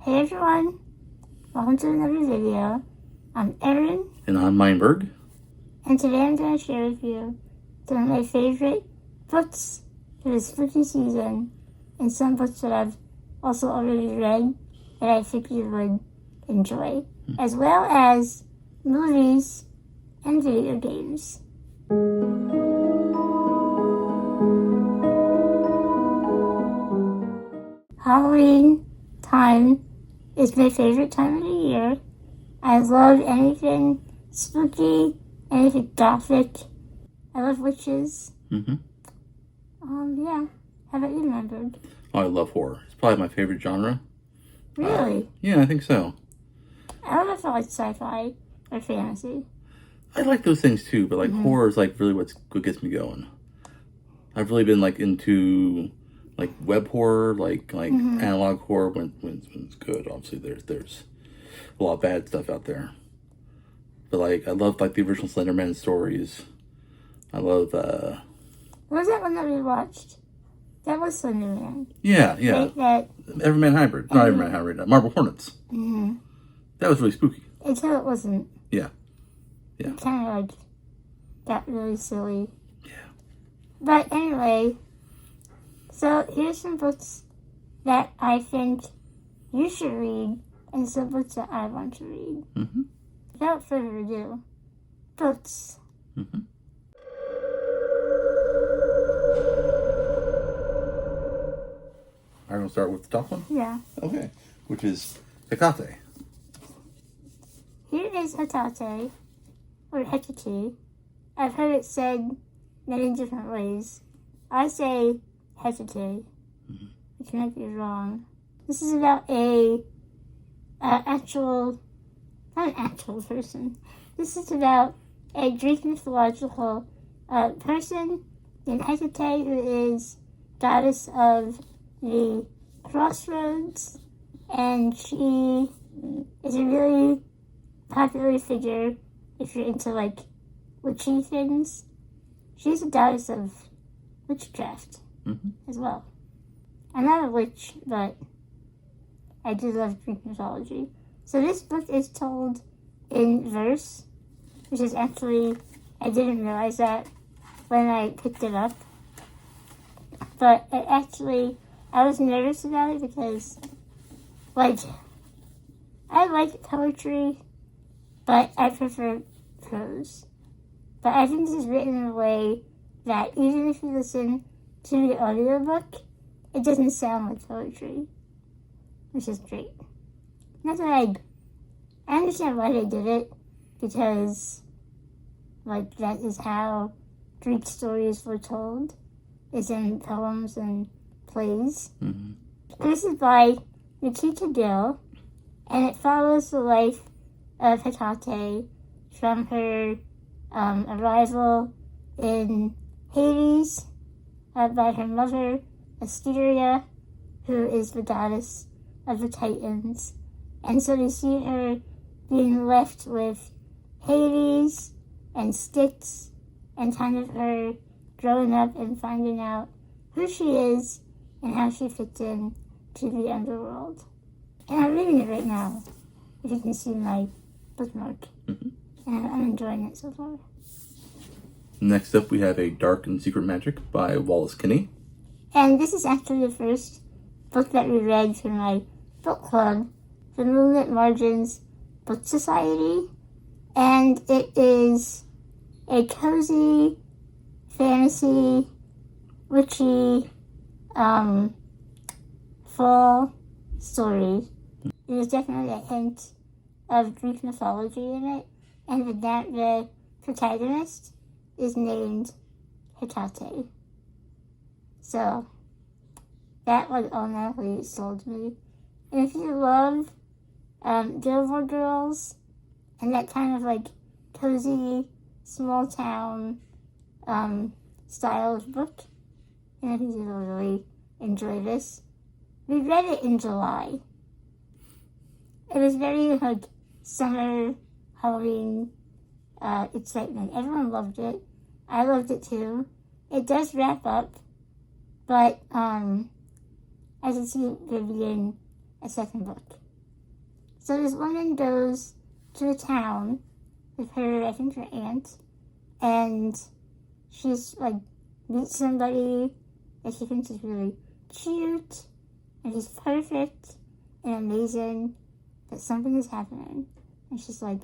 Hey everyone, welcome to another video. I'm Erin. And I'm Meinberg. And today I'm going to share with you some of my favorite books for the spooky season and some books that I've also already read that I think you would enjoy, as well as movies and video games. Halloween time is my favorite time of the year. I love anything spooky, anything gothic. I love witches. Mm-hmm. Yeah. How about you, Meinberg? Oh, I love horror. It's probably my favorite genre. Really? Yeah, I think so. I don't know if I like sci-fi or fantasy. I like those things too, but like horror is like really what gets me going. I've really been like into like web horror, like analog horror when it's good. Obviously, there's a lot of bad stuff out there. But like I love like the original Slenderman stories. I love What was that one that we watched? That was Slenderman. yeah. Right? That Everyman Hybrid. Not Everman Hybrid. Marble Hornets. mm-hmm. That was really spooky. Until it wasn't. Yeah. It kind of like got really silly. Yeah. But anyway, so here's some books that I think you should read and some books that I want to read. Mm-hmm. Without further ado, books. Mm-hmm. I'm going to start with the top one? Yeah. Okay. Which is Hecate. Here is Hecate, or Hecate. I've heard it said many different ways. I say Hecate, which might be wrong. This is about not an actual person. This is about a Greek mythological person named Hecate, who is goddess of the crossroads, and she is a really popular figure if you're into like witchy things. She's a goddess of witchcraft as well. I'm not a witch, but I do love Greek mythology. So this book is told in verse, which is actually, I didn't realize that when I picked it up. But it actually, I was nervous about it because, like, I like poetry, but I prefer prose. But I think this is written in a way that even if you listen to the audiobook, it doesn't sound like poetry, which is great. That's why I understand why they did it, because, like, that is how Greek stories were told, is in poems and plays. Mm-hmm. This is by Nikita Gill, and it follows the life of Hecate from her arrival in Hades by her mother, Asteria, who is the goddess of the Titans. And so we see her being left with Hades and Styx, and kind of her growing up and finding out who she is and how she fits in to the underworld. And I'm reading it right now, if you can see my bookmark. Mm-hmm. And I'm enjoying it so far. Next up, we have A Dark and Secret Magic by Wallace Kinney. And this is actually the first book that we read for my book club, the Moonlit Margins Book Society. And it is a cozy, fantasy, witchy, fall story. There's definitely a hint of Greek mythology in it, and the protagonist is named Hecate. So that one automatically sold me. And if you love Gilmore Girls and that kind of like cozy, small town style of book, and I think you'll really enjoy this. We read it in July. It was very like summer, Halloween excitement. Everyone loved it. I loved it too. It does wrap up, but as you see, we're beginning a second book. So this woman goes to a town with her, I think her aunt, and she's like meets somebody that she thinks is really cute, and he's perfect and amazing, but something is happening. And she's like,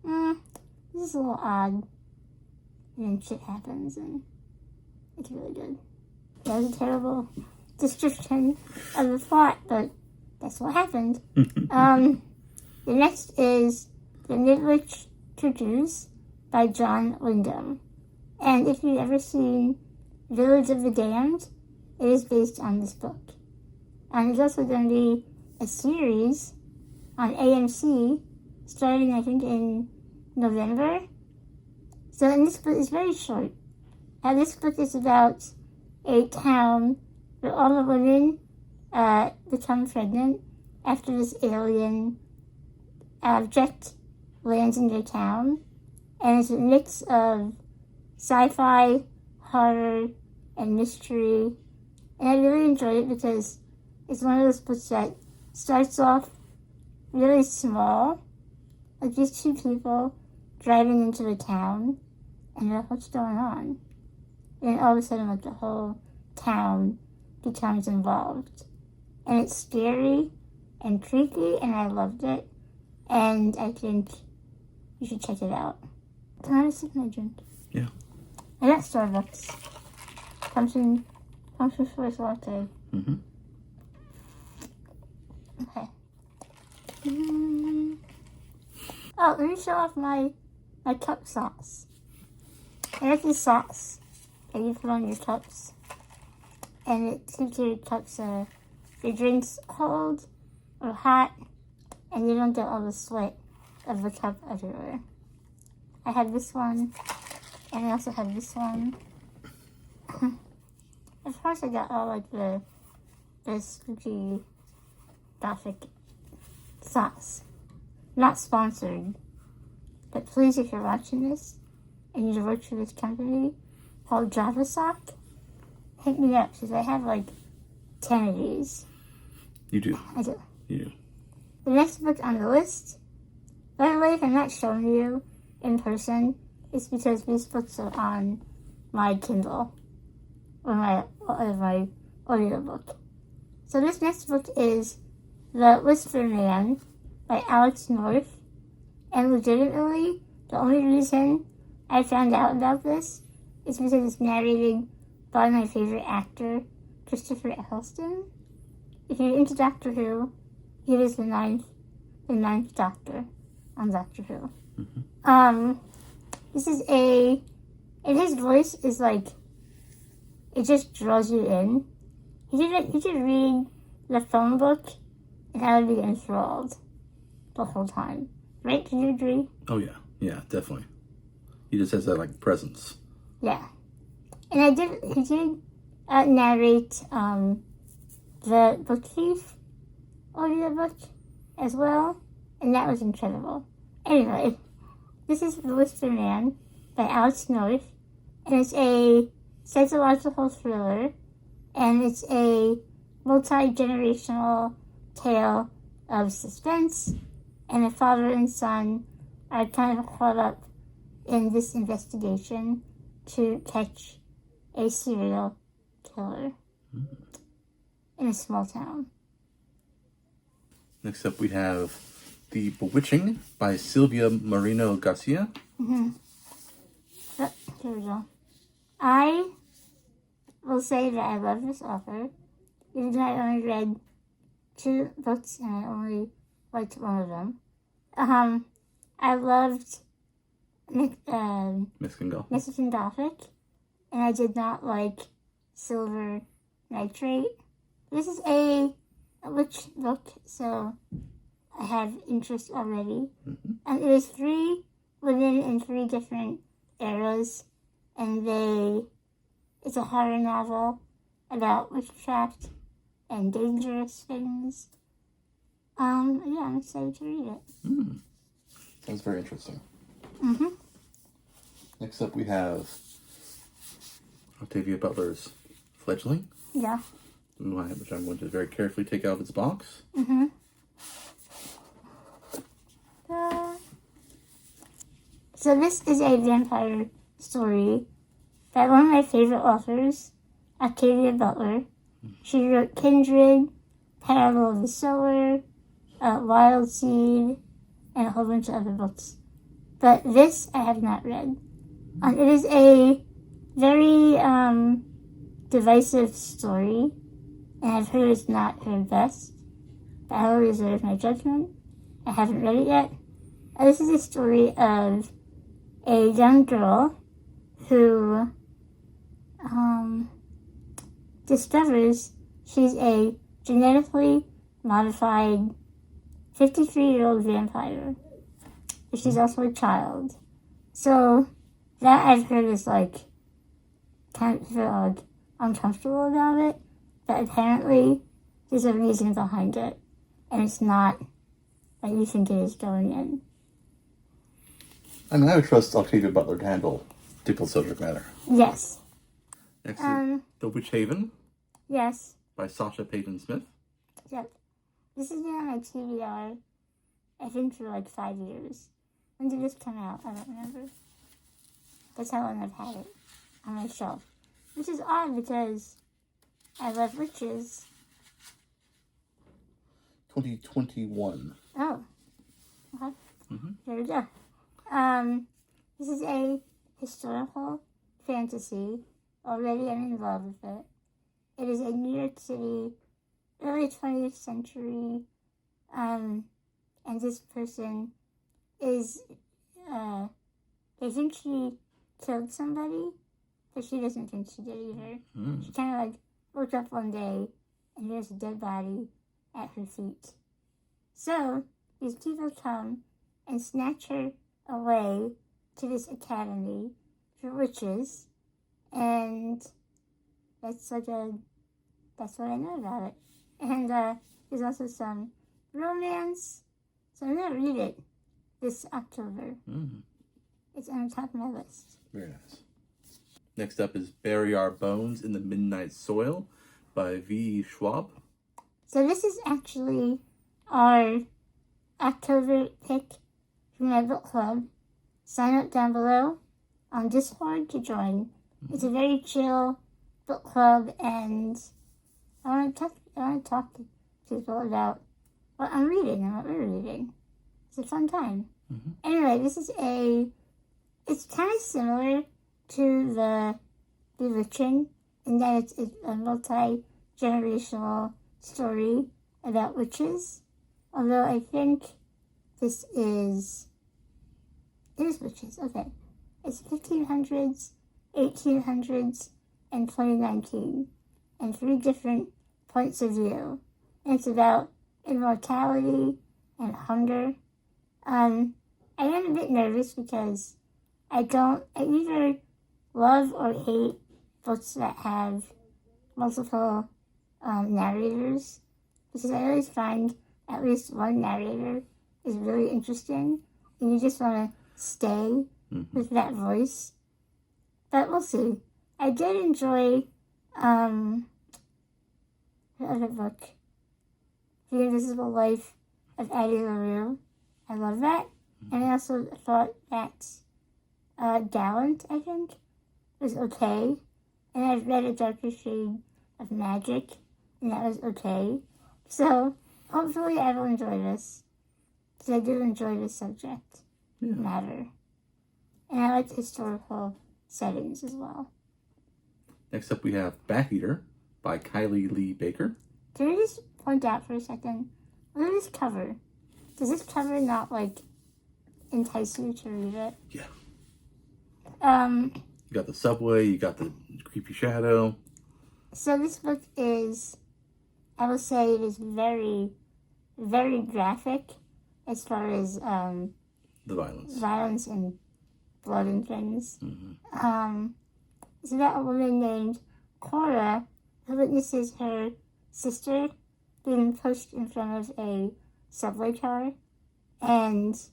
this is a little odd. And then shit happens, and it's really good. That was a terrible description of the plot, but that's what happened. The next is The Midwich Churches by John Wyndham. And if you've ever seen Village of the Damned, it is based on this book. And there's also going to be a series on AMC starting, I think, in November. So in this book, it's very short. This book is about a town where all the women become pregnant after this alien object lands in their town. And it's a mix of sci-fi, horror, and mystery. And I really enjoyed it because it's one of those books that starts off really small, like these two people driving into a town, and you're like, what's going on? And all of a sudden, like, the whole town becomes involved. And it's scary and creepy, and I loved it. And I think you should check it out. Can I have a sip of my drink? Yeah. I got Starbucks. Pumpkin spice latte. Mm-hmm. Okay. Oh, let me show off my cup sauce. I like this sauce that you put on your cups. And it keeps your cups, your drinks cold or hot, and you don't get all the sweat of the cup everywhere. I have this one, and I also have this one. Of course, I got all like the spooky Gothic sauce. Not sponsored, but please, if you're watching this and you work for this company called Java Sock, hit me up because I have like 10 of these. You do. I do. You do. The next book on the list, by the way, if I'm not showing you in person, it's because these books are on my Kindle or my audiobook. So this next book is The Whisper Man by Alex North. And legitimately, the only reason I found out about this is because it's narrated by my favorite actor, Christopher Eccleston. If you're into Doctor Who, he is the ninth Doctor on Doctor Who. Mm-hmm. This is and his voice is like, it just draws you in. You should read the phone book and I would be enthralled the whole time. Right? Do you agree? Oh, yeah. Yeah, definitely. He just has that, like, presence. Yeah. And he did narrate the Book Thief audiobook as well, and that was incredible. Anyway, this is The Whisper Man by Alex North, and it's a psychological thriller, and it's a multi-generational tale of suspense, and a father and son are kind of caught up in this investigation to catch a serial killer in a small town. Next up, we have The Bewitching by Silvia Moreno Garcia. Mm-hmm. Oh, here we go. I will say that I love this author, even though I only read 2 books and I only liked one of them. I loved Mexican Gothic, and I did not like Silver Nitrate. This is a witch book, so I have interest already. Mm-hmm. And it was 3 women in 3 different eras, and it's a horror novel about witchcraft and dangerous things. Yeah, I'm excited to read it. Sounds very interesting. Mm-hmm. Next up, we have Octavia Butler's Fledgling. Yeah. Which I'm going to very carefully take out of its box. Mm-hmm. So this is a vampire story by one of my favorite authors, Octavia Butler. She wrote Kindred, Parable of the Sower, Wild Seed, and a whole bunch of other books. But this I have not read. It is a very divisive story, and I've heard it's not her best, but I will reserve my judgment. I haven't read it yet. This is a story of a young girl who discovers she's a genetically modified 53-year-old vampire. But she's also a child. So that I've heard is like kind of feel like uncomfortable about it. But apparently there's a reason behind it. And it's not like you think it is going in. I mean, I would trust Octavia Butler to handle difficult subject matter. Yes. Next is The Witch Haven Yes. by Sasha Payton Smith. Yep. This has been on my TBR, I think, for like 5 years. When did this come out? I don't remember. That's how long I've had it on my shelf. Which is odd because I love witches. 2021. Oh. Okay. Mm-hmm. There we go. This is a historical fantasy. Already I'm in love with it. It is a New York City, early 20th century, and this person is, they think she killed somebody, but she doesn't think she did either. She kind of like woke up one day and there's a dead body at her feet. So these people come and snatch her away to this academy for witches, and that's what I know about it. And there's also some romance, so I'm gonna read it this October. It's on the top of my list. Very nice. Next up is Bury Our Bones in the Midnight Soil by V. Schwab. So this is actually our October pick from my book club. Sign up down below on Discord to join. It's a very chill book club, and I want to talk to people about what I'm reading and what we're reading. It's a fun time. Anyway, it's kind of similar to the Bewitching in that it's a multi-generational story about witches. Although I think this is witches. Okay. It's 1500s, 1800s, and 2019. And 3 different points of view. And it's about immortality and hunger. I am a bit nervous because I either love or hate books that have multiple narrators, because I always find at least one narrator is really interesting, and you just want to stay with that voice. But we'll see. I did enjoy the other book, The Invisible Life of Addie LaRue. I love that. And I also thought that Gallant, I think, was okay. And I've read A Darker Shade of Magic, and that was okay. So hopefully I will enjoy this, because I do enjoy this subject matter. And I like historical settings as well. Next up we have Bat Eater by Kylie Lee Baker. Can I just point out for a second, look at this cover. Does this cover not, like, entice you to read it? Yeah. You got the subway, you got the creepy shadow. So this book is, I will say it is very, very graphic as far as The violence and blood and things. It's about a woman named Cora who witnesses her sister being pushed in front of a subway car, and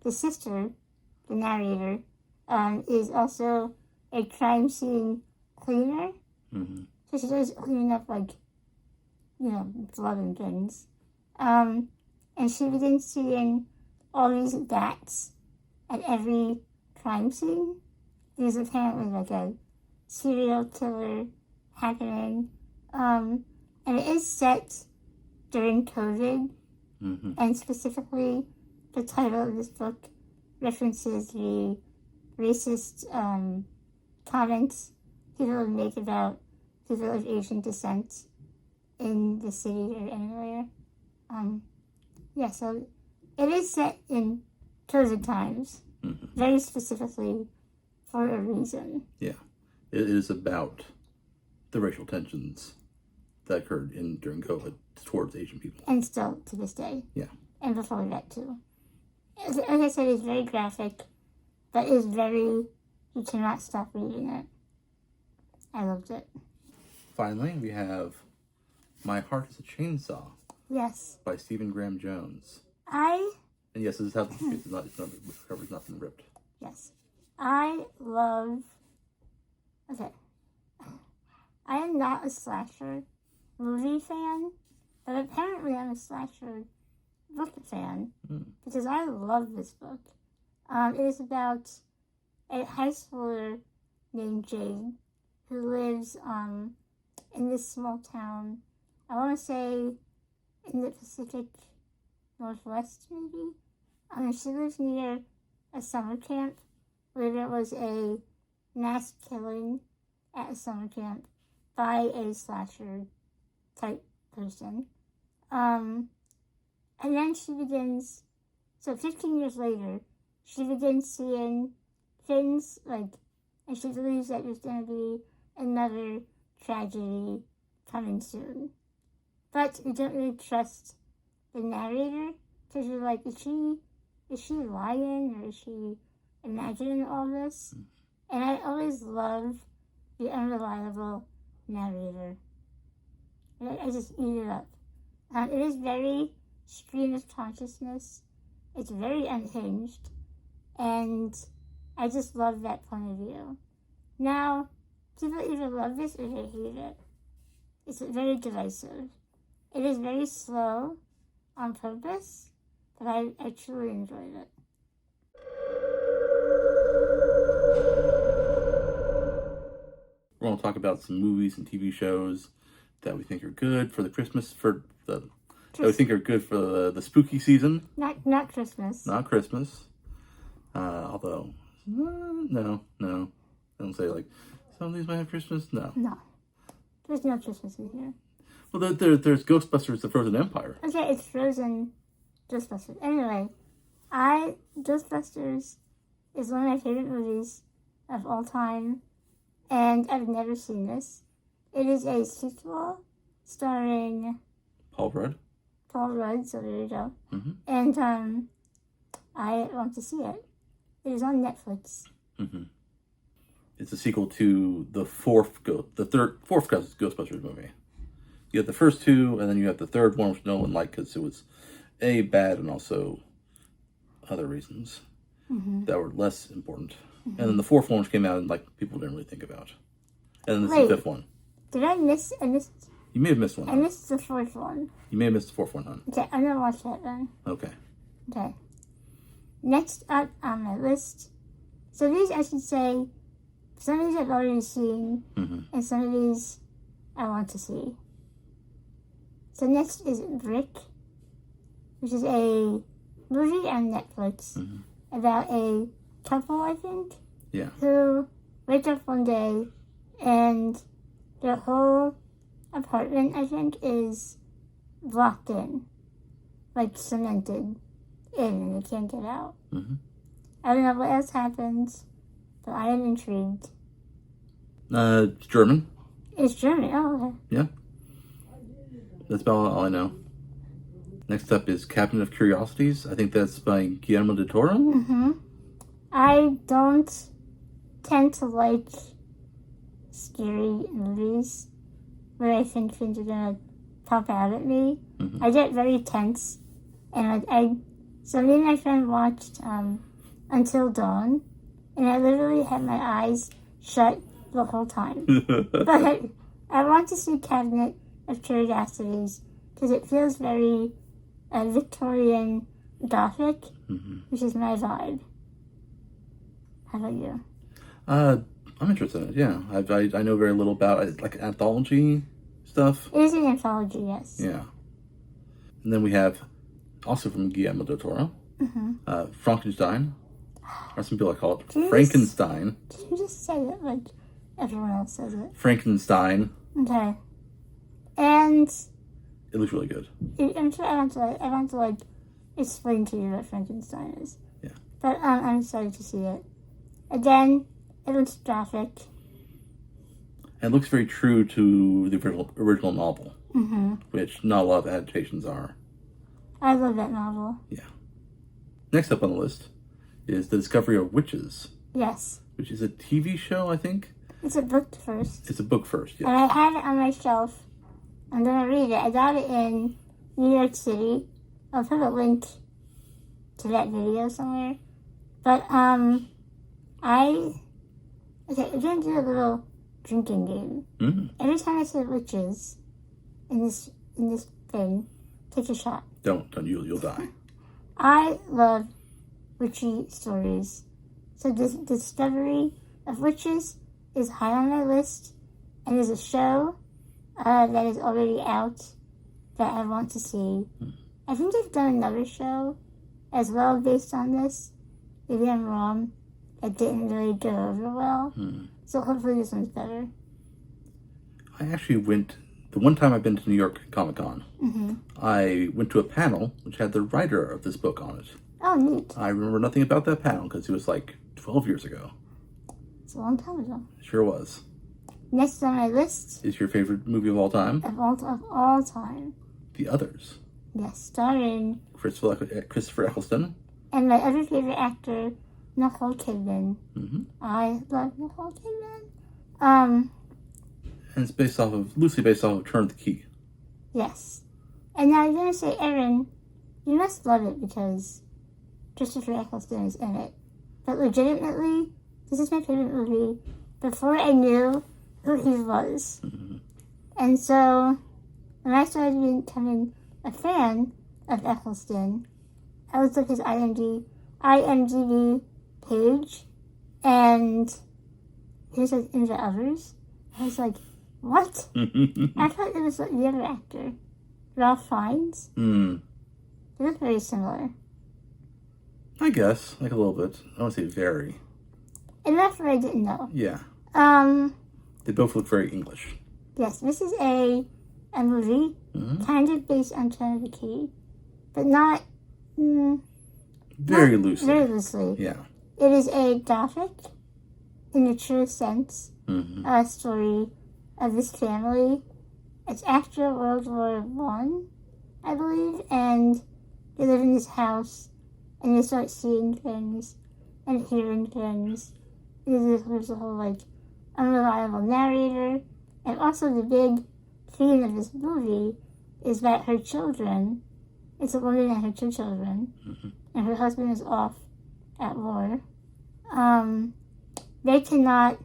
the sister, the narrator, is also a crime scene cleaner. So she does clean up, like, blood and things. And she begins seeing all these bats at every crime scene. There's apparently like a serial killer happening. And it is set during COVID. And specifically, the title of this book references the racist comments people would make about people of Asian descent in the city or anywhere. So it is set in COVID times, very specifically for a reason. Yeah, it is about the racial tensions that occurred during COVID towards Asian people. And still to this day. Yeah. And before that too. Like I said, it's very graphic, but it's you cannot stop reading it. I loved it. Finally, we have My Heart is a Chainsaw. Yes. By Stephen Graham Jones. And yes, this is how the cover's not been ripped. Yes. I am not a slasher movie fan, but apparently I'm a slasher book fan because I love this book. It is about a high schooler named Jade who lives in this small town. I want to say in the Pacific Northwest, maybe. She lives near a summer camp where there was a mass killing at a summer camp by a slasher type person. And then she begins, 15 years later, she begins seeing things and she believes that there's going to be another tragedy coming soon. But you don't really trust the narrator because you're like, is she lying or is she imagining all this? And I always love the unreliable narrator. I just eat it up. It is very stream of consciousness. It's very unhinged. And I just love that point of view. Now, people either love this or they hate it. It's very divisive. It is very slow on purpose, but I truly enjoyed it. We're going to talk about some movies and TV shows that we think are good for the that we think are good for the spooky season. Not Christmas. Not Christmas. Although, no. I don't say some of these might have Christmas. No. There's no Christmas in here. Well, there's Ghostbusters: The Frozen Empire. Okay, it's Frozen Ghostbusters. Anyway, Ghostbusters is one of my favorite movies of all time, and I've never seen this. It is a sequel starring Paul Rudd, so there you go. And I want to see it. It is on Netflix. It's a sequel to the fourth Ghostbusters movie. You have the first two, and then you have the third one, which no one liked because it was bad and also other reasons that were less important. And then the fourth one, which came out and people didn't really think about. And then this is the fifth one. Did I miss? You may have missed one. I missed the fourth one. You may have missed the fourth one, hon. Okay, I'm gonna watch that then. Okay. Next up on my list. So these, I should say, some of these I've already seen, and some of these I want to see. So next is Brick, which is a movie on Netflix about a couple, I think, who wake up one day and their whole apartment, I think, is locked in, cemented in, and they can't get out. I don't know what else happens, but I am intrigued. It's German. It's German. Oh, okay. Yeah. That's about all I know. Next up is Cabinet of Curiosities. I think that's by Guillermo del Toro. I don't tend to like scary movies where I think things are gonna pop out at me. I get very tense, and so me and my friend watched Until Dawn, and I literally had my eyes shut the whole time. But I want to see Cabinet of Curiosities because it feels very Victorian Gothic, which is my vibe. How about you? I'm interested in it. Yeah, I know very little about it, like anthology stuff. It is an anthology, yes. Yeah, and then we have also from Guillermo del Toro, Frankenstein, or some people call it Frankenstein. Did you just say it like everyone else says it? Frankenstein. Okay. And It looks really good. I'm sure I want to like explain to you what Frankenstein is. Yeah. But I'm excited to see it. Again, it looks graphic. And it looks very true to the original novel, which not a lot of adaptations are. I love that novel. Yeah. Next up on the list is The Discovery of Witches, Yes. which is a TV show, I think. It's a book first. It's a book first, And yeah. I have it on my shelf. I'm going to read it. I got it in New York City. I'll put a link to that video somewhere. But, okay, we're going to do a little drinking game. Mm. Every time I say witches in this thing, take a shot. Don't you'll die. I love witchy stories. So this Discovery of Witches is high on my list, and there's a show that is already out that I want to see. I think they've done another show as well based on this. Maybe I'm wrong. It didn't really go over well. So hopefully this one's better. I actually went, the one time I've been to New York Comic Con, I went to a panel which had the writer of this book on it. Oh, neat. I remember nothing about that panel because it was like 12 years ago. It's a long time ago. It sure was. Next on my list Is your favorite movie of all time? of all time. The Others. Yes, starring Christopher Eccleston. and my other favorite actor, Nicole Kidman. Mm-hmm. I love Nicole Kidman. And it's loosely based off of Turn of the Key. Yes. And now you're gonna say, Erin, you must love it because Christopher Eccleston is in it. But legitimately, this is my favorite movie before I knew who he was. And so, when I started becoming a fan of Eccleston, I looked up his IMDb page, and here's like in the others. I was like, what? I thought it was like the other actor, Ralph Fiennes. They look very similar. I guess, like a little bit. I don't want to say very. Enough that I didn't know. Yeah. Um, They both look very English. yes, this is a movie kind of based on Turn of the Key, but not Very loosely. very loosely. Yeah. It is a Gothic, in the true sense, story of this family. It's after World War One, I believe, and they live in this house, and they start seeing things and hearing things. There's a whole like unreliable narrator, and also the big theme of this movie is that her children, it's a woman and her two children, and her husband is off at war. They cannot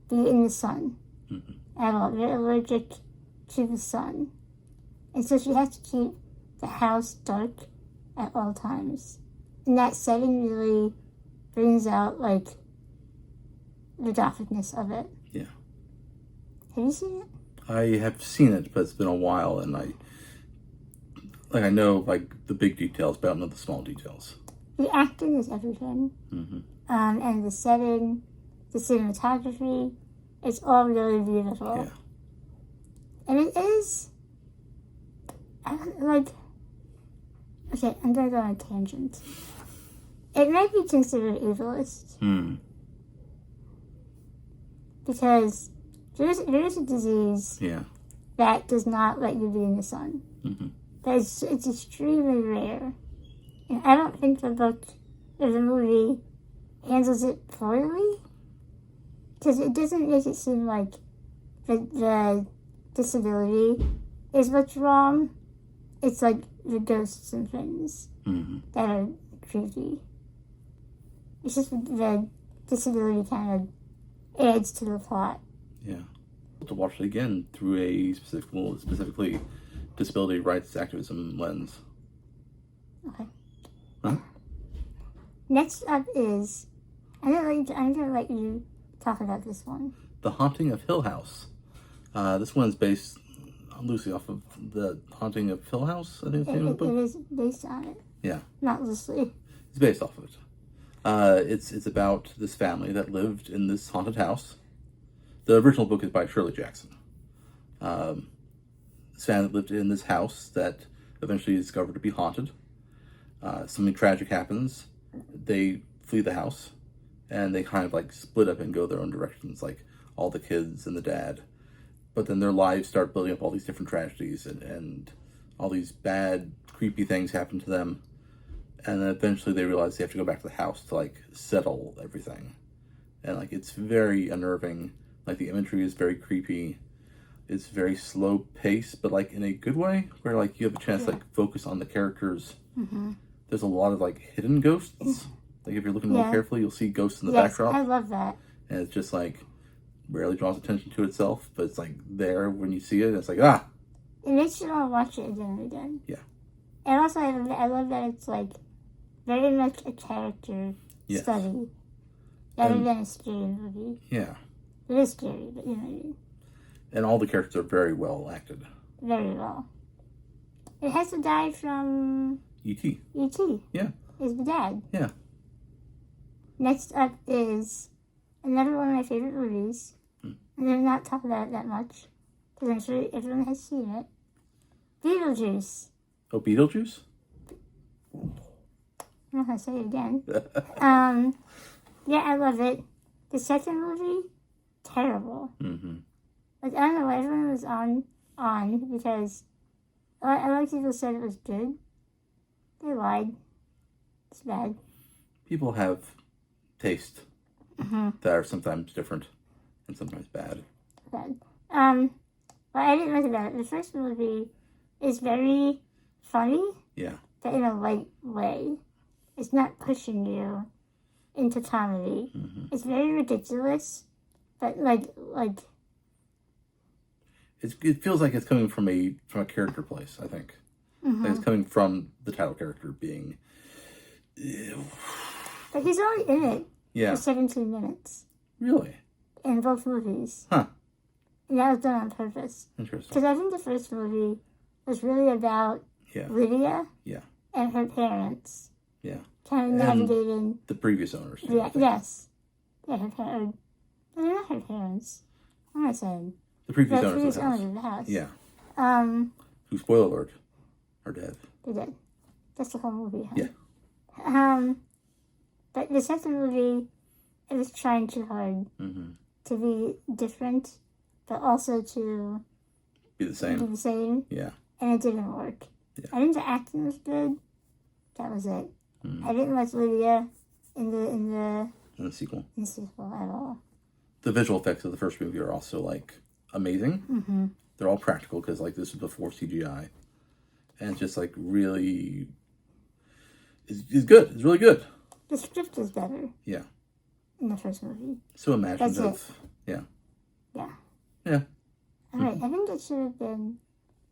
be in the sun at all. They're allergic to the sun. And so she has to keep the house dark at all times. And that setting really brings out, like, the Gothicness of it. Yeah. Have you seen it? I have seen it, but it's been a while, and I know like the big details, but I don't know the small details. The acting is everything. And the setting, the cinematography, it's all really beautiful. Yeah. And it is, okay, I'm going to go on a tangent. It might be considered ableist. Because there is a disease Yeah. that does not let you be in the sun. But it's extremely rare. And I don't think the book or the movie handles it poorly. Because it doesn't make it seem like the disability is what's wrong. It's like the ghosts and things that are creepy. It's just the disability kind of adds to the plot. Yeah. To watch it again through a specifically disability rights activism lens. Okay. Huh? Next up is I'm gonna let you talk about this one. The Haunting of Hill House. This one's based loosely off of The Haunting of Hill House, I think it's the name of the book. It is based on it. Yeah. Not loosely. It's based off of it. It's about this family that lived in this haunted house. The original book is by Shirley Jackson. This family lived in this house that eventually is discovered to be haunted. Something tragic happens. They flee the house, and they kind of like split up and go their own directions, like all the kids and the dad. But then their lives start building up all these different tragedies, and all these bad, creepy things happen to them. And then eventually they realize they have to go back to the house to like settle everything. And like it's very unnerving. Like the imagery is very creepy. It's very slow paced, but like in a good way, where like you have a chance to like focus on the characters. Mm-hmm. There's a lot of like hidden ghosts. Like if you're looking more carefully, you'll see ghosts in the backdrop. I love that. And it's just like rarely draws attention to itself, but it's like there when you see it. It's like ah. It makes you want to watch it again and again. Yeah. And also, I love that it's like very much a character study rather than a scary movie. Yeah. It is scary, but you know what I mean. And all the characters are very well acted. Very well. It has the guy from E.T. E.T. Yeah. Is the dad. Yeah. Next up is another one of my favorite movies. I'm going to not talk about it that much, because I'm sure everyone has seen it. Beetlejuice. Oh, Beetlejuice? I'm not going to say it again. Yeah, I love it. The second movie, terrible. Mm-hmm. Like, I don't know why everyone was on because a lot of people said it was good. They lied. It's bad. People have taste that are sometimes different and sometimes bad. Bad. What I didn't like about it, the first movie is very funny. Yeah. But in a light way. It's not pushing you into comedy. Mm-hmm. It's very ridiculous, but like it feels like it's coming from a character place, I think. Like it's coming from the title character being. But he's only in it Yeah. for 17 minutes Really? in both movies. Huh. And that was done on purpose. Interesting. Because I think the first movie was really about Lydia and her parents. Yeah. Kind of navigating. The previous owners. Yeah, yes. Yeah, her parents. They're not her parents. What am I saying? The previous The owners previous of the house. owners of the house. Yeah. Who, spoiler alert, are dead. They did. That's the whole movie, huh? Yeah. But the second movie, it was trying too hard to be different, but also to Be the same. Yeah. And it didn't work. Yeah. I think the acting was good. That was it. I didn't like Lydia in the sequel. In the sequel at all. The visual effects of the first movie are also like amazing. Mm-hmm. They're all practical because like this was before CGI, and it's just like really is good. It's really good. The script is better. Yeah. In the first movie. So imaginative. That's it. Yeah. Yeah. Yeah. All right. I think it should have been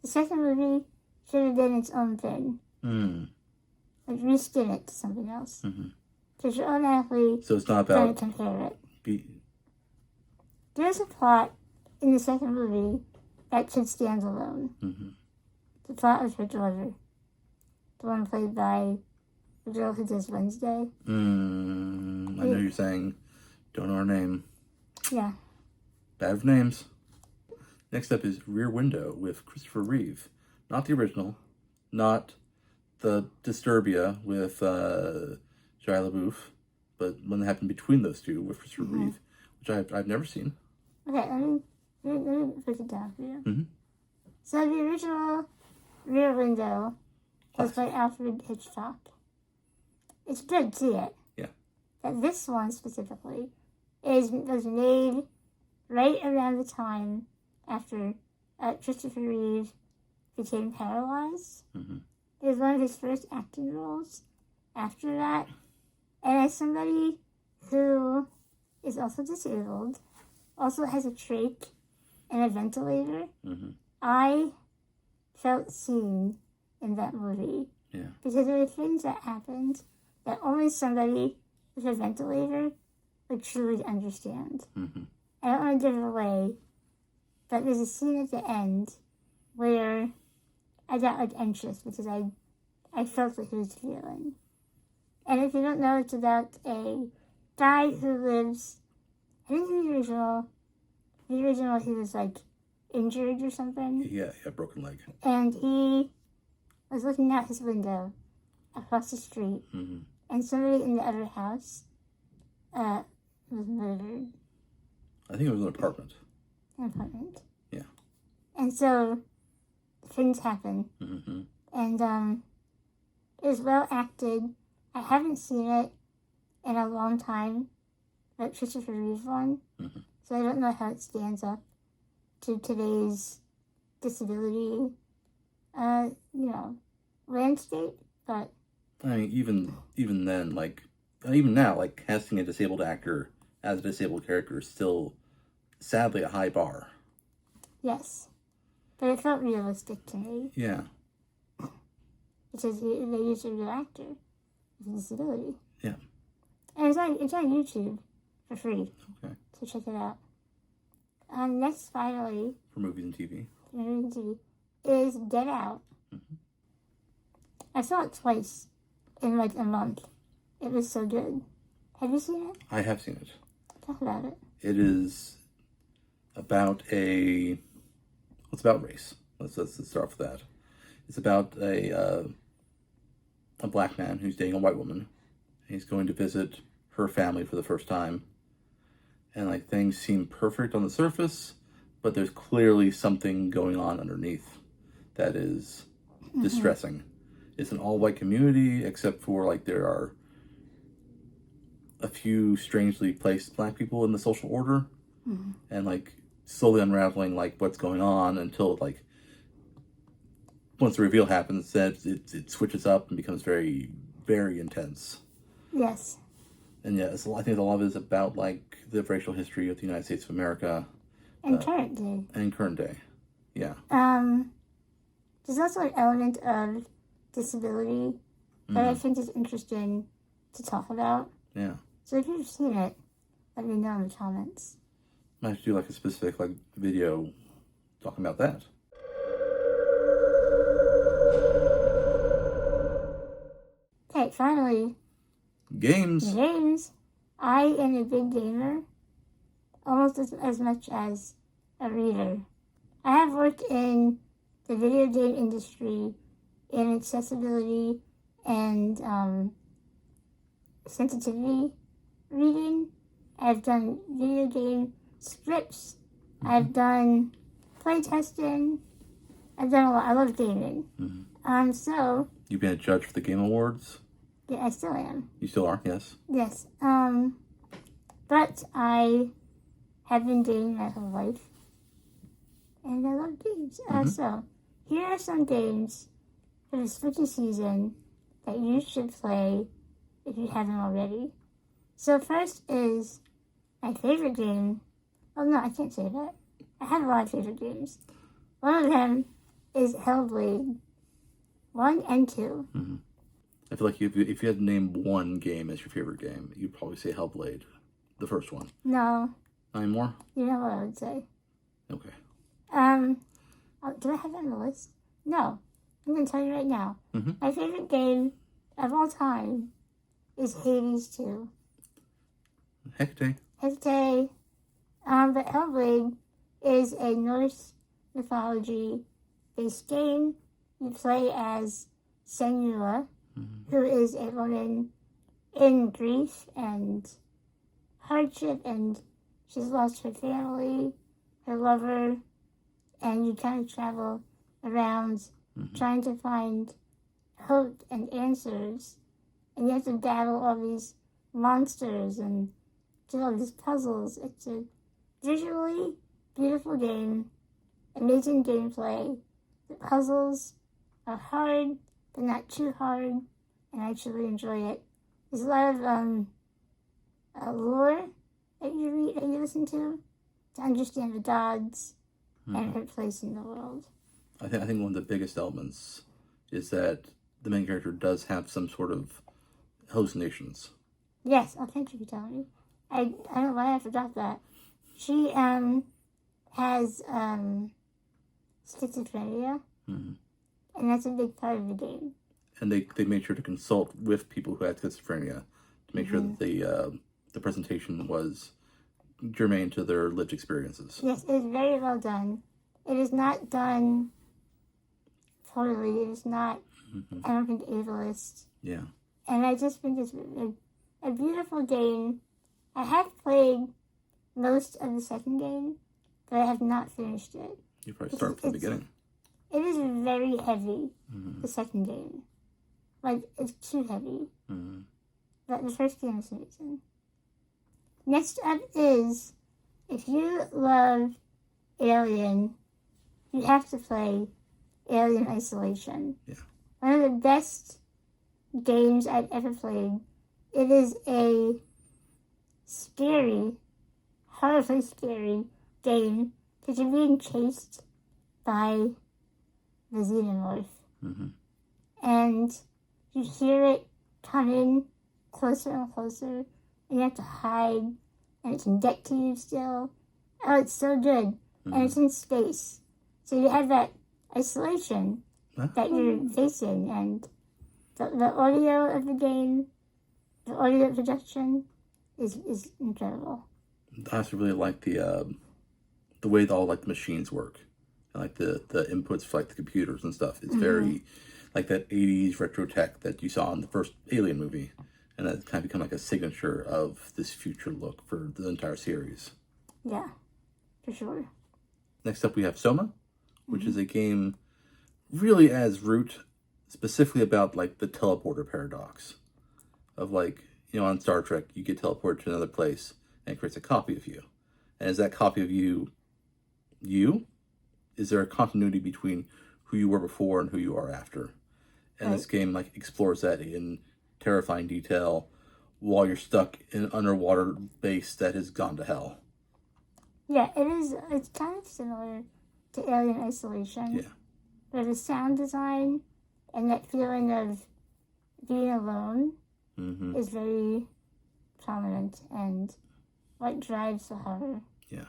the second movie should have been its own thing. Like reskin it to something else. Because you're automatically so it's not trying about to compare it. There's a plot in the second movie that should stand alone. The plot of her daughter. The one played by the girl who does Wednesday. I know you're saying, don't know her name. Yeah. Bad with names. Next up is Rear Window with Christopher Reeve. Not the original. Not the Disturbia with Shia LaBeouf. But one that happened between those two with Christopher Reeve. Which I've never seen. Okay, let me break it down for you. So the original Rear Window was by Alfred Hitchcock. It's good, see it. Yeah. But this one specifically was made right around the time after Christopher Reeve became paralyzed. It was one of his first acting roles after that. And as somebody who is also disabled, also has a trach and a ventilator, I felt seen in that movie. Yeah. Because there were things that happened that only somebody with a ventilator would truly understand. Mm-hmm. I don't want to give it away, but there's a scene at the end where I got like anxious because I felt what he was feeling. And if you don't know, it's about a guy who lives, I think in the original he was like injured or something. Yeah, broken leg. And he was looking out his window across the street, Mm-hmm. and somebody in the other house was murdered. I think it was an apartment. An apartment. Yeah. And so things happen. Mm-hmm. And it was well acted. I haven't seen it in a long time, like Christopher Reeve one. Mm-hmm. So I don't know how it stands up to today's disability, landscape. But I mean, even then, like, even now, like, casting a disabled actor as a disabled character is still, sadly, a high bar. yes, but it felt realistic to me Yeah. because they used a real actor with a disability. Yeah. And it's on YouTube for free. Okay. So check it out. Next, finally, For movies and TV. is Get Out. Mm-hmm. I saw it twice in like a month. It was so good. Have you seen it? I have seen it. Talk about it. It is about it's about race. Let's start with that. It's about a black man who's dating a white woman. He's going to visit her family for the first time. And like things seem perfect on the surface, but there's clearly something going on underneath that is distressing. It's an all-white community, except for like there are a few strangely placed black people in the social order, and like slowly unraveling like what's going on until like once the reveal happens, that it switches up and becomes very, very intense. Yes. And yeah, I think a lot of it is about like the racial history of the United States of America And current day. and current day. Yeah. There's also an element of disability that I think is interesting to talk about. Yeah. So if you've seen it, let me know in the comments. Might have to do like a specific like video talking about that. Okay, finally, Games. games. I am a big gamer, almost as much as a reader. I have worked in the video game industry in accessibility and sensitivity reading. I've done video game scripts. I've done playtesting. I've done a lot. I love gaming. So You've been a judge for the Game Awards. yeah, I still am. You still are, yes. Yes. But I have been gaming my whole life. And I love games. So, here are some games for the spooky season that you should play if you haven't already. So, first is my favorite game. Oh, no, I can't say that. I have a lot of favorite games. One of them is Hellblade 1 and 2. I feel like if you had to name one game as your favorite game, you'd probably say Hellblade, the first one. No, Not anymore? you know what I would say. Okay. Do I have that on the list? No. I'm going to tell you right now. Mhm. My favorite game of all time is Hades 2. Hecate. Hecate. But Hellblade is a Norse mythology-based game. You play as Senua, who is a woman in grief and hardship, and she's lost her family, her lover, and you kind of travel around trying to find hope and answers, and you have to battle all these monsters and do all these puzzles. It's a visually beautiful game, amazing gameplay. The puzzles are hard, but not too hard, and I truly enjoy it. There's a lot of lore that you read, that you listen to understand the gods and her place in the world. I think one of the biggest elements is that the main character does have some sort of hallucinations. Yes, thank you for telling me. I don't know why I forgot that. She has schizophrenia, Mhm. and that's a big part of the game. And they made sure to consult with people who had schizophrenia to make sure that the presentation was germane to their lived experiences. Yes, it is very well done. It is not done poorly. It is not, I don't think, ableist. Yeah. And I just think it's a beautiful game. I have played most of the second game, but I have not finished it. You probably start from the beginning. It is very heavy, the second game. Like, it's too heavy. But the first game is amazing. Next up is, if you love Alien, you have to play Alien Isolation. Yeah. One of the best games I've ever played. It is a scary, horribly scary game because you're being chased by the xenomorph. And you hear it coming closer and closer, and you have to hide, and it can get to you still. Oh, it's so good. And it's in space. So you have that isolation that you're facing, and the audio of the game, the audio projection is incredible. I also really like the way all like the machines work, and like the inputs for like the computers and stuff. It's very like that 80s retro tech that you saw in the first Alien movie, and that's kind of become like a signature of this future look for the entire series. Yeah, for sure. Next up, we have Soma, which is a game really as root specifically about like the teleporter paradox of like, you know, on Star Trek, you get teleported to another place and it creates a copy of you. And is that copy of you? Is there a continuity between who you were before and who you are after? And this game like explores that in terrifying detail while you're stuck in an underwater base that has gone to hell. Yeah, it is. It's kind of similar to Alien Isolation. Yeah. But the sound design and that feeling of being alone is very prominent and what drives the horror. Yeah.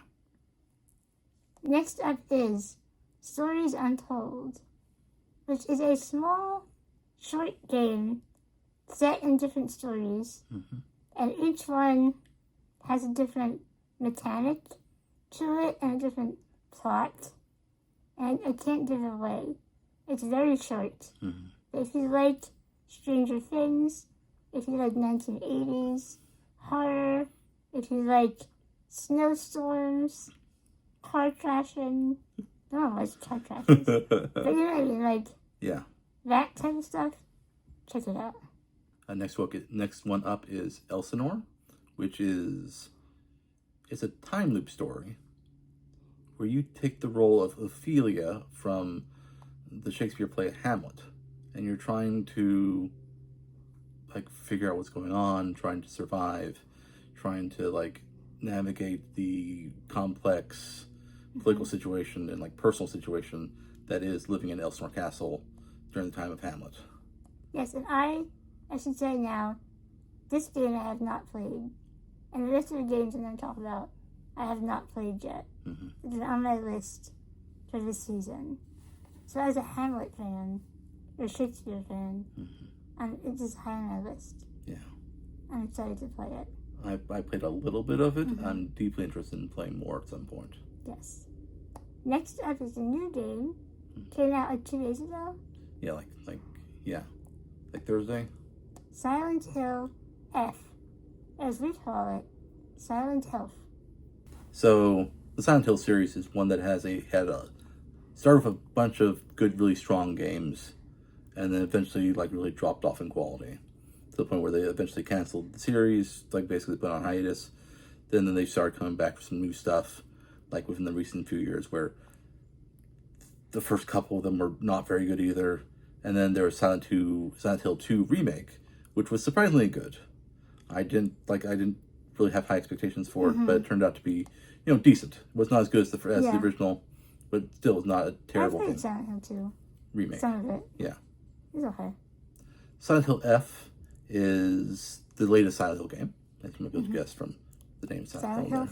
Next up is Stories Untold, which is a small, short game set in different stories, and each one has a different mechanic to it and a different plot, and I can't give it away. It's very short. But if you like Stranger Things, if you like 1980s horror, if you like snowstorms, car crashing, no one likes car crashes, but you know what I mean, like Yeah. that type of stuff, check it out. Next one up is Elsinore, which is a time loop story where you take the role of Ophelia from the Shakespeare play Hamlet, and you're trying to like figure out what's going on, trying to survive, trying to like navigate the complex political situation and like personal situation that is living in Elsinore Castle during the time of Hamlet. Yes, and I should say now, this game I have not played, and the rest of the games I'm going to talk about, I have not played yet. It's on my list for this season. So as a Hamlet fan, or Shakespeare fan, it is high on my list. Yeah. I'm excited to play it. I played a little bit of it. I'm deeply interested in playing more at some point. Yes. Next up is a new game. Came out like 2 days ago. Yeah, like Thursday. Silent Hill F, as we call it, Silent Health. So the Silent Hill series is one that had a start with a bunch of good, really strong games, and then eventually like really dropped off in quality to the point where they eventually canceled the series, like basically put on hiatus. Then they started coming back for some new stuff, like within the recent few years, where the first couple of them were not very good either. And then there was Silent Hill 2 remake, which was surprisingly good. I didn't really have high expectations for it, but it turned out to be, decent. It was not as good as the original, but still was not a terrible I played game. Silent Hill 2. Remake. Some of it. Yeah. It's okay. Silent Hill F is the latest Silent Hill game, as you might be able to guess from the name Silent Silent Hill.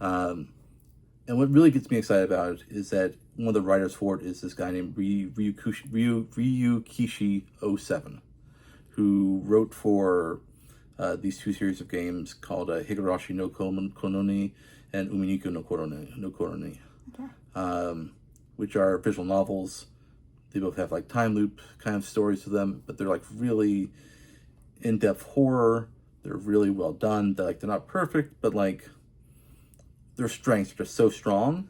Hills. And what really gets me excited about it is that one of the writers for it is this guy named Ryukishi07, who wrote for these two series of games called Higurashi no Kononi and Umineko no Koroni, Okay. which are visual novels. They both have like time loop kind of stories to them, but they're like really in-depth horror. They're really well done. They're not perfect, but like their strengths are just so strong.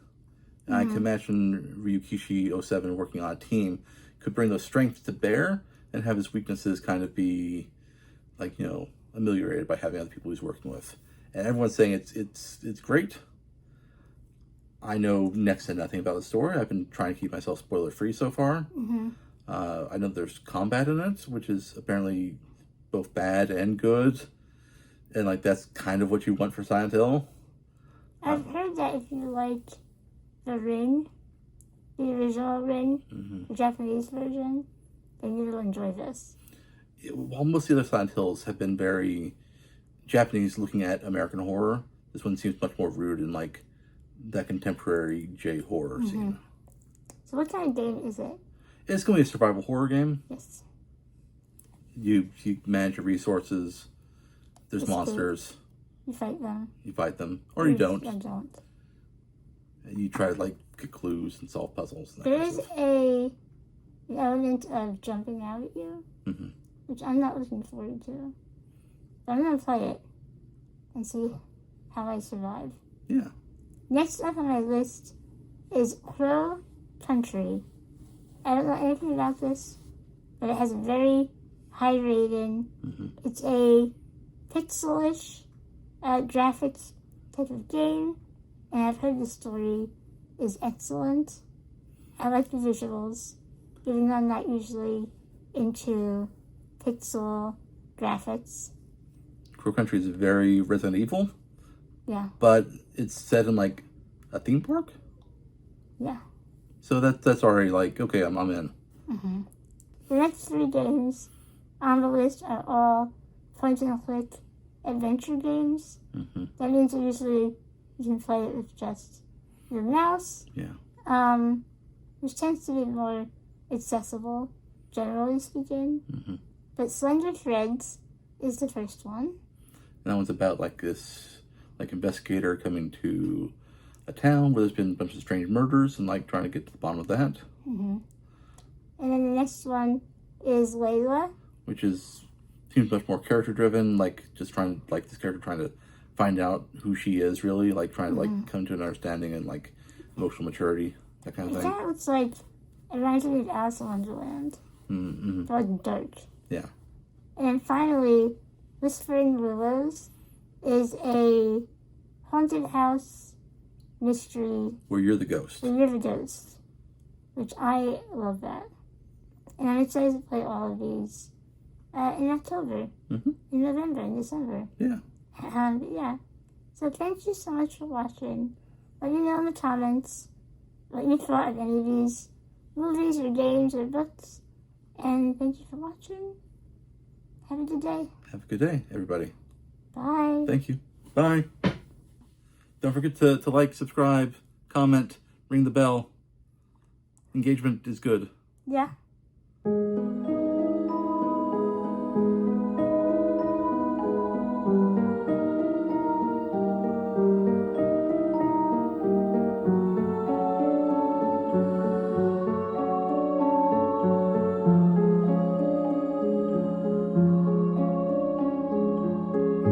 And I can imagine Ryukishi07 working on a team could bring those strengths to bear and have his weaknesses kind of be like, ameliorated by having other people he's working with. And everyone's saying it's great. I know next to nothing about the story. I've been trying to keep myself spoiler free so far. I know there's combat in it, which is apparently both bad and good. And like that's kind of what you want for Silent Hill. I've heard that if you like The Ring, the original Ring, the Japanese version, then you'll enjoy this. While most of the other Silent Hills have been very Japanese looking at American horror, this one seems much more rooted in like that contemporary J-horror scene. So what kind of game is it? It's going to be a survival horror game. Yes. You manage your resources. There's Escape. monsters. You fight them. You fight them. Or you don't. You don't. And you try to like get clues and solve puzzles. And that There kind is of stuff. an element of jumping out at you, Mhm. which I'm not looking forward to. But I'm going to play it and see how I survive. Yeah. Next up on my list is Crow Country. I don't know anything about this, but it has a very high rating. It's a pixelish graphics type of game, and I've heard the story is excellent. I like the visuals, even though I'm not usually into pixel graphics. Crow Country is very Resident Evil, Yeah, but it's set in like a theme park. yeah. So that's already like, okay, I'm in. The next three games on the list are all point-and-click adventure games. That means usually you can play it with just your mouse, Yeah. which tends to be more accessible, generally speaking. But Slender Threads is the first one. And that one's about like this like investigator coming to a town where there's been a bunch of strange murders and like trying to get to the bottom of that. And then the next one is Layla. Which seems much more character driven, like just trying like this character trying to find out who she is really, like trying to like come to an understanding and like emotional maturity, that kind of It thing. kind of looks like it reminds me of Alice in Wonderland. But like dark. Yeah. And then finally, Whispering Willows is a haunted house mystery Where you're the ghost. where you're the ghost, which I love that. And I'm excited to play all of these in October, in November, in December. Yeah. Yeah. So thank you so much for watching. Let me know in the comments what you thought of any of these movies or games or books. And thank you for watching. Have a good day. Have a good day, everybody. Bye. Thank you. Bye. Don't forget to like, subscribe, comment, ring the bell. Engagement is good. Yeah.